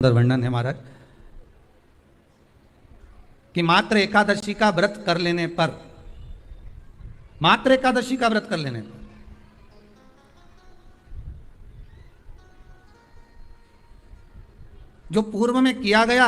सुंदर वर्णन है महाराज कि मात्र एकादशी का व्रत कर लेने पर, मात्र एकादशी का व्रत कर लेने पर जो पूर्व में किया गया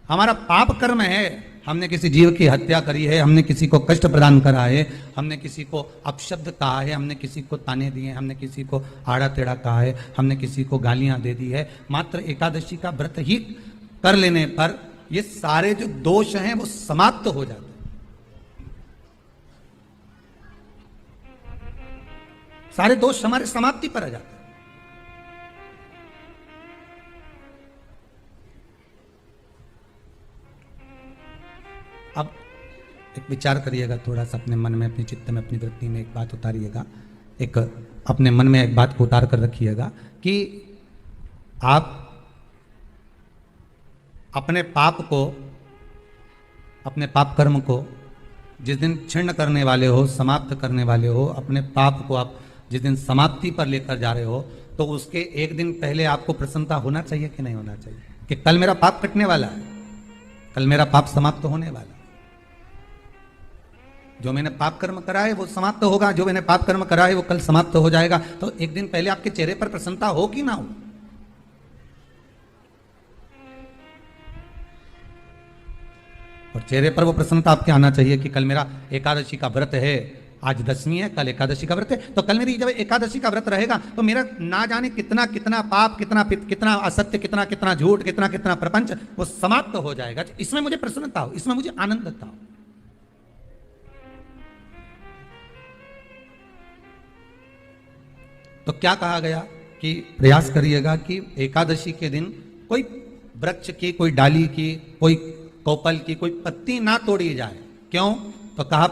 हमारा पाप कर्म है, हमने किसी जीव की हत्या करी है, हमने किसी को कष्ट प्रदान करा है, हमने किसी को अपशब्द कहा है, हमने किसी को ताने दिए, हमने किसी को आड़ा टेढ़ा कहा है, हमने किसी को गालियां दे दी है, मात्र एकादशी का व्रत ही कर लेने पर ये सारे जो दोष हैं वो समाप्त हो जाते हैं। सारे दोष हमारे समाप्ति पर आ जाते हैं। अब एक विचार करिएगा थोड़ा सा अपने मन में, अपने चित्त में, अपनी वृत्ति में एक बात उतारिएगा, एक अपने मन में एक बात को उतार कर रखिएगा कि आप अपने पाप को, अपने पाप कर्म को जिस दिन क्षीण करने वाले हो, समाप्त करने वाले हो, अपने पाप को आप जिस दिन समाप्ति पर लेकर जा रहे हो, तो उसके एक दिन पहले आपको प्रसन्नता होना चाहिए कि नहीं होना चाहिए कि कल मेरा पाप कटने वाला है, कल मेरा पाप समाप्त होने वाला है। जो मैंने पाप कर्म करा है वो समाप्त होगा, जो मैंने पाप कर्म करा है वो कल समाप्त हो जाएगा। तो एक दिन पहले आपके चेहरे पर प्रसन्नता हो कि ना हो? और चेहरे पर वो प्रसन्नता आपके आना चाहिए कि कल मेरा एकादशी का व्रत है, आज दशमी है, कल एकादशी का व्रत है, तो कल मेरी जब एकादशी का व्रत रहेगा तो मेरा ना जाने कितना कितना पाप, कितना असत्य, कितना कितना झूठ, कितना कितना प्रपंच वो समाप्त हो जाएगा। इसमें मुझे प्रसन्नता हो, इसमें मुझे आनंदता हो। तो क्या कहा गया कि प्रयास करिएगा कि एकादशी के दिन कोई वृक्ष की, कोई डाली की, कोई कोपल की कोई पत्ती ना तोड़ी जाए। क्यों? तो कहा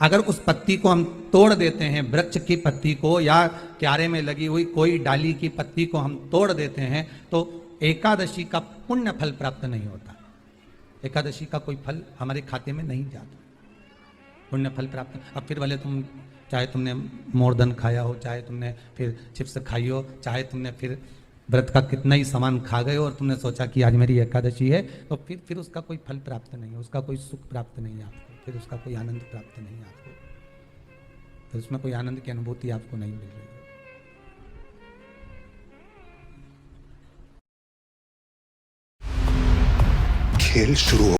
अगर उस पत्ती को हम तोड़ देते हैं, वृक्ष की पत्ती को या क्यारे में लगी हुई कोई डाली की पत्ती को हम तोड़ देते हैं तो एकादशी का पुण्य फल प्राप्त नहीं होता, एकादशी का कोई फल हमारे खाते में नहीं जाता, पुण्य फल प्राप्त। अब फिर भले तुम चाहे तुमने मोरधन खाया हो, चाहे तुमने फिर चिप्स खाई हो, चाहे तुमने फिर व्रत का कितना ही सामान खा गए और तुमने सोचा कि आज मेरी एकादशी है, तो फिर उसका कोई फल प्राप्त नहीं है, उसका कोई सुख प्राप्त नहीं है आपको, फिर उसका कोई आनंद प्राप्त नहीं है आपको, फिर उसमें कोई आनंद की अनुभूति आपको नहीं मिलेगी। खेल शुरू